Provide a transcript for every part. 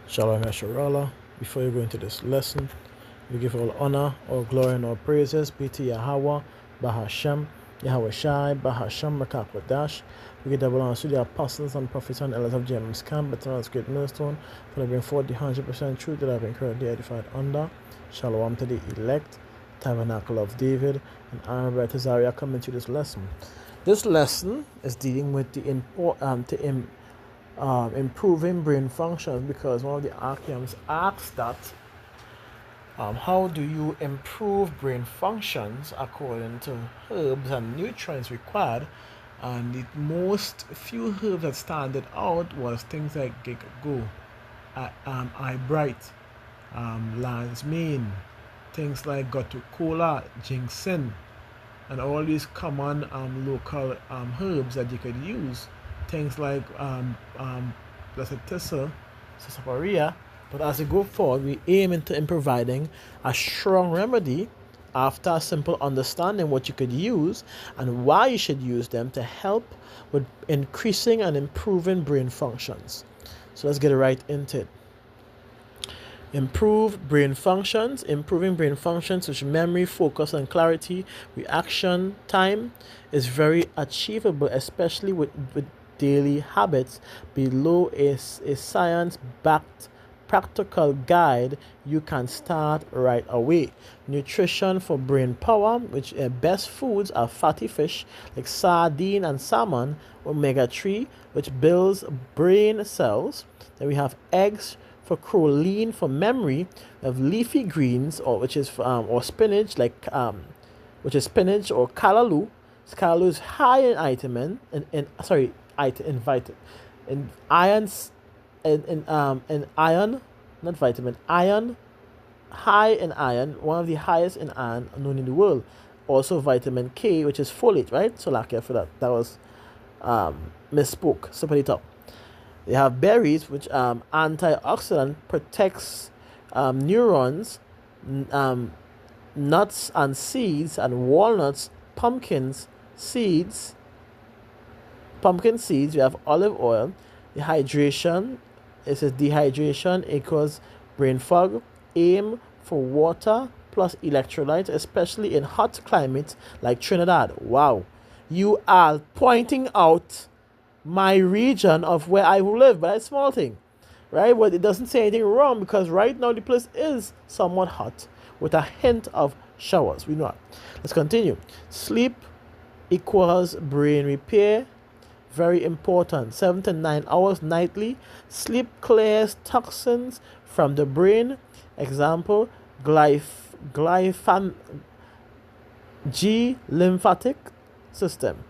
Shalom Yasharallah. Before you go into this lesson, we give all honor, all glory, and all praises be to Yahweh, Bahashem, Yahweh Shai, Bahashem, Makakwadash. We give double honor to the apostles and prophets and elders of James Camp, Veterans Great Millstone, for they bring forth the 100% truth that have been currently edified under. Shalom to the elect, Tabernacle of David, and Aaron Brother Zaria coming to this lesson. This lesson is dealing with the improving brain functions, because one of the archeums asks that how do you improve brain functions according to herbs and nutrients required, and the most few herbs that standed out was things like ginkgo, eye bright, lion's mane, things like gotu-kola, ginseng, and all these common local herbs that you could use. Things like blessed thistle, sarsaparilla. But as we go forward, we aim in providing a strong remedy after a simple understanding what you could use and why you should use them to help with increasing and improving brain functions. So let's get right into it. Improving brain functions, which memory, focus, and clarity, reaction time, is very achievable, especially with daily habits. Below is a science-backed practical guide you can start right away. Nutrition for brain power, which best foods are fatty fish like sardine and salmon, omega-3, which builds brain cells. Then we have eggs for choline for memory. We have leafy greens, or spinach, which is spinach or callaloo. Callaloo is high in vitamin in ions, in iron, not vitamin, iron, high in iron, one of the highest in iron known in the world. Also vitamin K, which is folate, right? So lucky for that. That was misspoke. So put it up. They have berries, which antioxidant, protects neurons, nuts and seeds, and walnuts, pumpkin seeds. We have olive oil. Dehydration. It says dehydration equals brain fog. Aim for water plus electrolytes, especially in hot climates like Trinidad. Wow, you are pointing out my region of where I live, but it's a small thing, right? But it doesn't say anything wrong, because right now the place is somewhat hot with a hint of showers. We know it. Let's continue. Sleep equals brain repair. Very important. 7 to 9 hours nightly. Sleep clears toxins from the brain. Example, lymphatic system.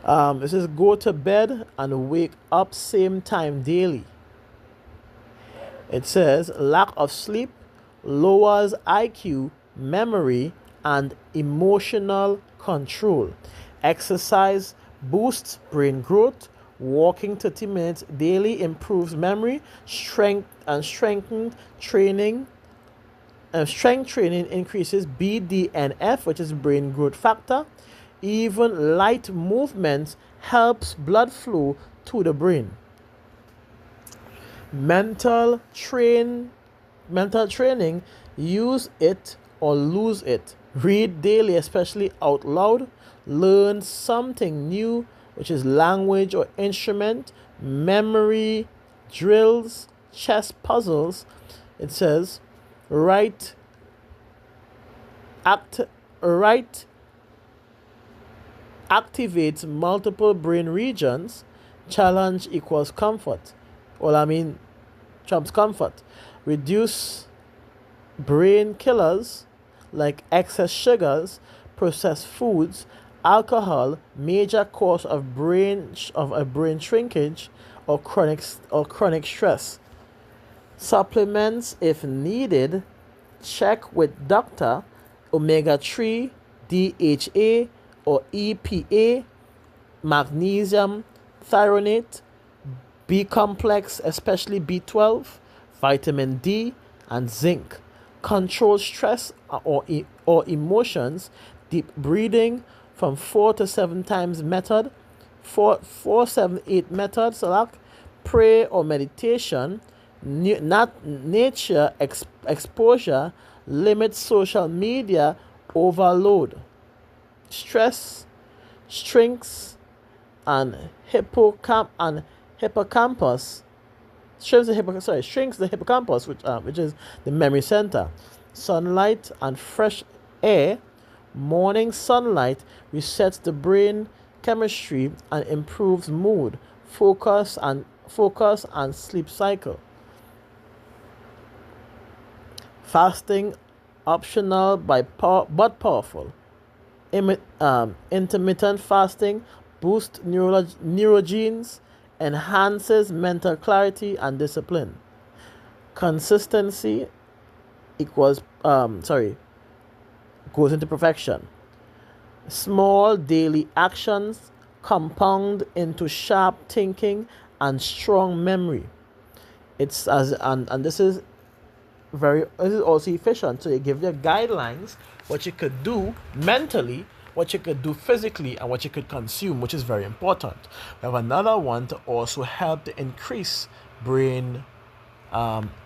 It says go to bed and wake up same time daily. It says lack of sleep lowers IQ, memory, and emotional control. Exercise boosts brain growth. Walking 30 minutes daily improves memory. Strength training increases BDNF, which is brain growth factor. Even light movements helps blood flow to the brain. Mental training, use it or lose it. Read daily, especially out loud. Learn something new, which is language or instrument. Memory drills, chess puzzles. It says activates multiple brain regions. Challenge equals comfort. Trumps comfort. Reduce brain killers like excess sugars, processed foods, alcohol, major cause of brain shrinkage or chronic stress. Supplements if needed. Check with doctor. Omega-3, DHA or EPA, magnesium, threonate, B complex, especially B12, vitamin D, and zinc. Control stress or emotions. Deep breathing from 4 to 7 times method. 4, 7, 8 method. So like prayer or meditation, not nature exposure, limit social media overload, stress, shrinks, and hippocampus shrinks the hippocampus, which is the memory center. Sunlight and fresh air, morning sunlight resets the brain chemistry and improves mood, focus and sleep cycle. Fasting, optional but powerful. Intermittent fasting boosts neurogenes, enhances mental clarity and discipline. Consistency equals goes into perfection. Small daily actions compound into sharp thinking and strong memory. It's as and this is also efficient. So they give you guidelines what you could do mentally, what you could do physically, and what you could consume, which is very important. We have another one to also help to increase brain,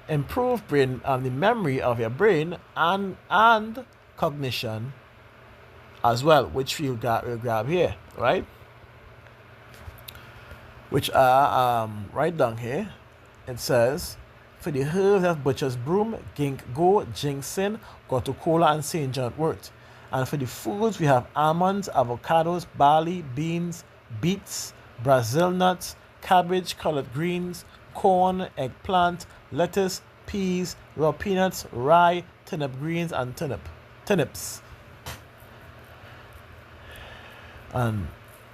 improve brain, the memory of your brain and cognition as well, which we'll grab here, right? Which are right down here. It says, for the herbs of butcher's broom, ginkgo, ginseng, coca-cola, and St. John wort. And for the foods, we have almonds, avocados, barley, beans, beets, Brazil nuts, cabbage, collard greens, corn, eggplant, lettuce, peas, raw peanuts, rye, turnip greens, and turnips. And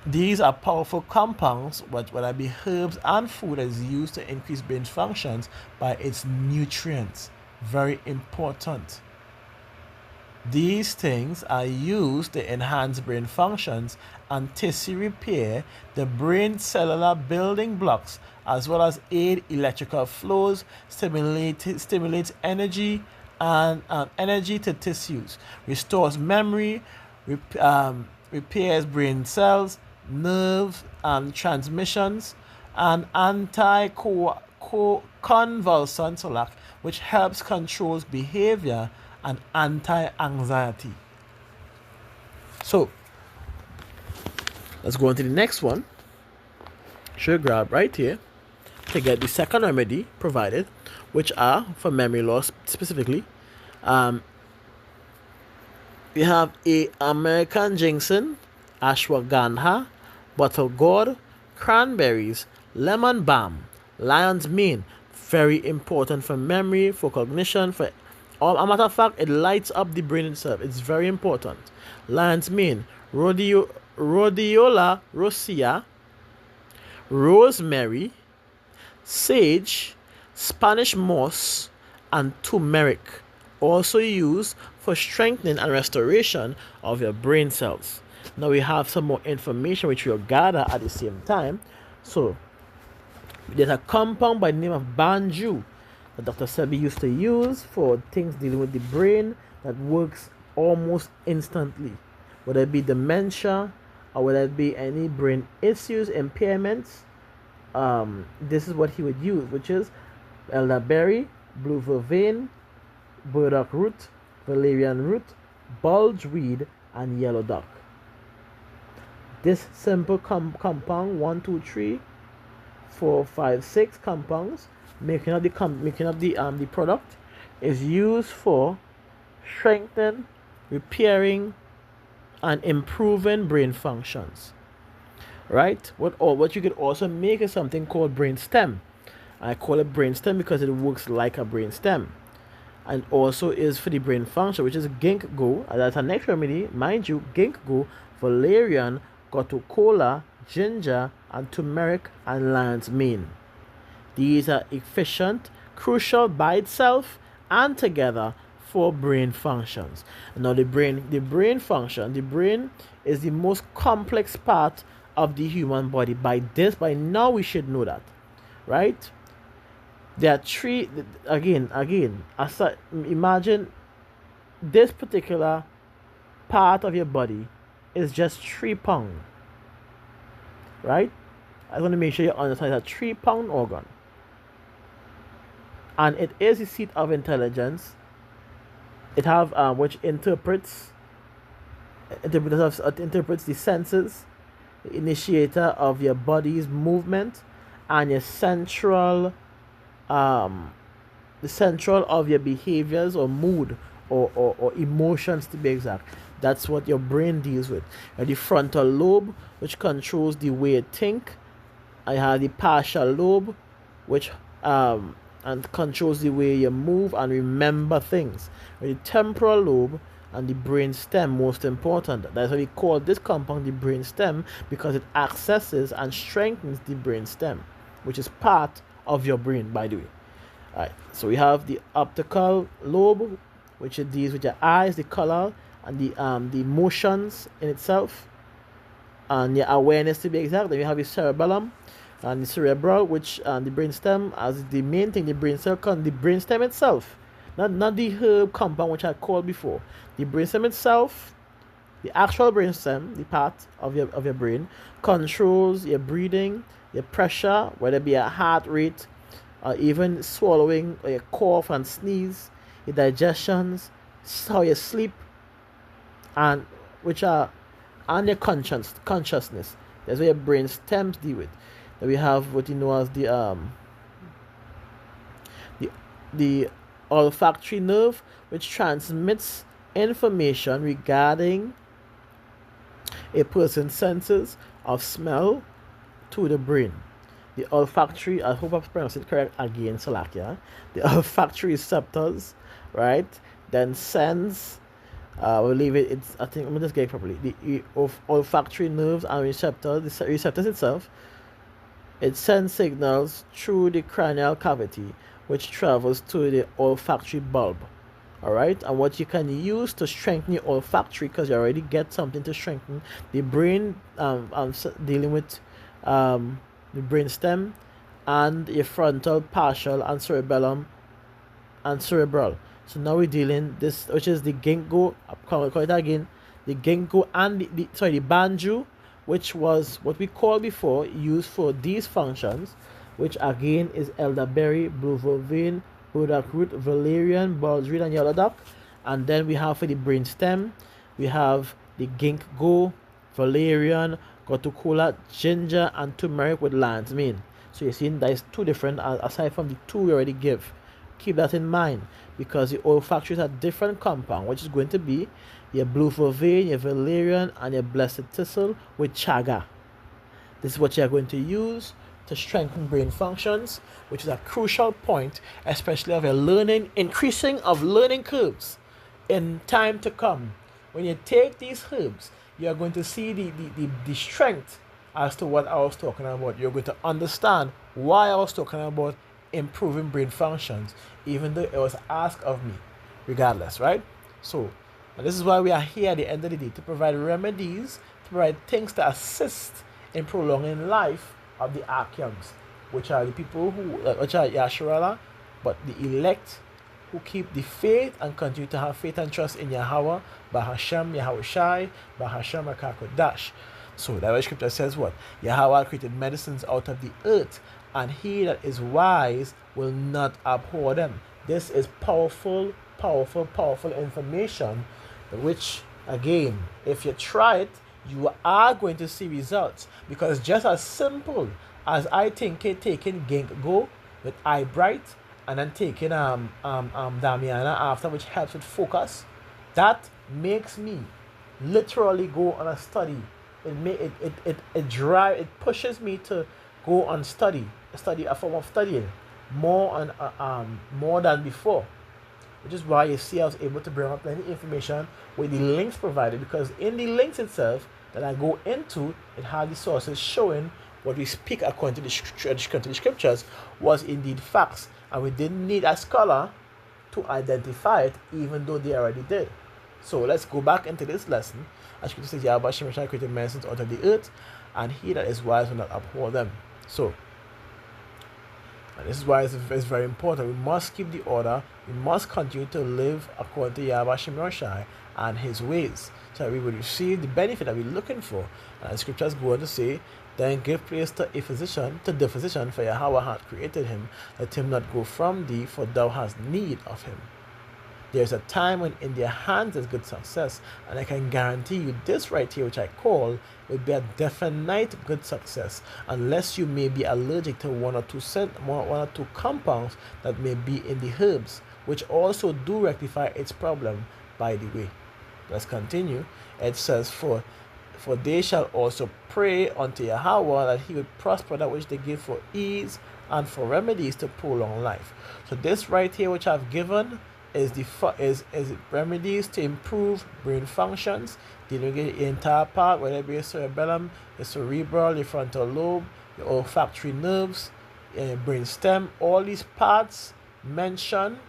these are powerful compounds, whether it be herbs and food, that is used to increase brain functions by its nutrients. Very important. These things are used to enhance brain functions and tissue repair, the brain cellular building blocks, as well as aid electrical flows, stimulates energy and energy to tissues, restores memory, repairs brain cells, nerve and transmissions, and anti-convulsant, which helps controls behavior and anti-anxiety. So let's go on to the next one. Should grab right here to get the second remedy provided, which are for memory loss specifically. We have a American ginseng, ashwagandha, bottle gourd, cranberries, lemon balm, lion's mane. Very important for memory, for cognition, for all. A matter of fact, it lights up the brain itself. It's very important. Lion's mane, rhodiola rosea, rosemary, sage, Spanish moss, and turmeric. Also used for strengthening and restoration of your brain cells. Now we have some more information which we'll gather at the same time. So there's a compound by the name of banju that Dr. Sebi used to use for things dealing with the brain that works almost instantly, whether it be dementia or whether it be any brain issues, impairments. This is what he would use, which is elderberry, blue vervain, burdock root, valerian root, bulgeweed, and yellow dock. This simple compound, 1, 2, 3, 4, 5, 6 compounds, making up the product, is used for strengthening, repairing, and improving brain functions. Right? What you could also make is something called brain stem. I call it brain stem because it works like a brain stem, and also is for the brain function, which is ginkgo. That's our next remedy, mind you. Ginkgo, valerian, coca-cola, ginger, and turmeric, and lion's mane. These are efficient, crucial by itself and together for brain functions. Now the brain is the most complex part of the human body. By now we should know that, right? There are three, imagine this particular part of your body is just 3 pounds, right? I want to make sure you understand it's a 3-pound organ. And it is the seat of intelligence. It have which interprets the senses, the initiator of your body's movement, and your central the central of your behaviors or mood or emotions, to be exact. That's what your brain deals with. The frontal lobe, which controls the way you think. I have the partial lobe, which and controls the way you move and remember things. The temporal lobe and the brain stem, most important. That's why we call this compound the brain stem, because it accesses and strengthens the brain stem, which is part of your brain, by the way. Alright, so we have the optical lobe, which deals with your eyes, the color, and the motions in itself, and your awareness, to be exact. Then we have the cerebellum and the cerebral, which the brain stem as the main thing. The brain stem itself, not the herb compound which I called before. The brain stem itself, the actual brain stem, the part of your brain, controls your breathing, your pressure, whether it be a heart rate, even swallowing, or your cough and sneeze, your digestions, how you sleep, and your consciousness. That's what your brain stems deal with. Then we have what you know as the olfactory nerve, which transmits information regarding a person's senses of smell to the brain. The olfactory, I hope I've pronounced it correct again, Salakia. The olfactory receptors, right? Then sends, we'll leave it, I think, let me just get it properly. The olfactory nerves and receptors, the receptors itself, it sends signals through the cranial cavity, which travels to the olfactory bulb. Alright, and what you can use to strengthen your olfactory, because you already get something to strengthen the brain, dealing with the brain stem and your frontal, partial, and cerebellum and cerebral. So now we're dealing this, which is the ginkgo. Call it again, the ginkgo and the banjo, which was what we called before, used for these functions, which again is elderberry, blue vervain, burdock root, valerian, baldrian, and yellow dock. And then we have for the brain stem, we have the ginkgo, valerian, gotukola, ginger, and turmeric with lion's mane. So you see, there's two different, aside from the two we already give. Keep that in mind, because the olfactory is a different compound, which is going to be your blue vervain, your valerian, and your blessed thistle with chaga. This is what you're going to use to strengthen brain functions, which is a crucial point, especially of your learning, increasing of learning curves in time to come. When you take these herbs, you're going to see the strength as to what I was talking about. You're going to understand why I was talking about improving brain functions, even though it was asked of me, regardless, right? So, and this is why we are here at the end of the day, to provide remedies, to provide things to assist in prolonging life of the Archeans, which are the people which are Yasharala, but the elect who keep the faith and continue to have faith and trust in Yahweh, Bahashem, Yahushai, Bahashem, Akakodash. So that scripture says what? Yahweh created medicines out of the earth, and he that is wise will not abhor them. This is powerful information, which, again, if you try it, you are going to see results. Because just as simple as I think taking ginkgo with eye bright, and then taking Damiana after, which helps with focus, that makes me literally go on a study. It pushes me to go on study a form of studying more than before, which is why you see I was able to bring up any information with the links provided, because in the links itself that I go into, it has the sources showing what we speak according to the scriptures was indeed facts, and we didn't need a scholar to identify it, even though they already did. So let's go back into this lesson. As scripture says, Yahweh Shemashai created medicines out of the earth, and he that is wise will not abhor them. So, and this is why it's very important. We must keep the order. We must continue to live according to Yahweh Shemashai and his ways, so that we will receive the benefit that we're looking for. And the scriptures go on to say, Then give place to the physician, for Yahweh hath created him. Let him not go from thee, for thou hast need of him. There's a time when in their hands is good success, and I can guarantee you this right here, which I call, will be a definite good success, unless you may be allergic to one or two compounds that may be in the herbs, which also do rectify its problem, by the way. Let's continue. It says, for they shall also pray unto Yahweh that he would prosper that which they give for ease and for remedies to prolong life. So this right here, which I've given, is remedies to improve brain functions, dealing with the entire part, whether it be your cerebellum, your cerebral, your frontal lobe, your olfactory nerves, your brain stem, all these parts mentioned.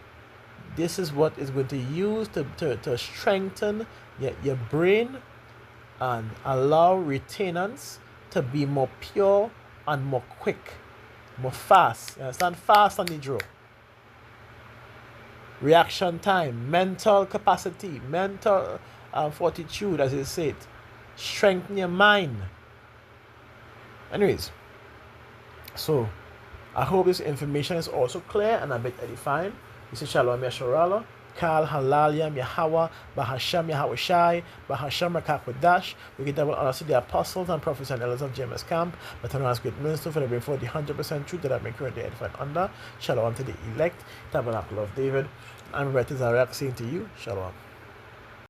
This is what is going to use to strengthen your brain and allow retainance to be more pure and more quick, more fast. You understand? Fast on the draw. Reaction time, mental capacity, mental fortitude, as it said. Strengthen your mind. Anyways, so I hope this information is also clear and a bit edifying. This is Shalom Yasharala, Kal Halalyam Yahweh, Bahasham Yahweh Shai, Bahasham Rakakodash. We give double honor to the apostles and prophets and elders of James Camp, but I ask great minister for the bring forth the 100% truth that I may currently edified under. Shalom to the elect, Tabernacle of David. I'm Remedies saying to you, Shalom.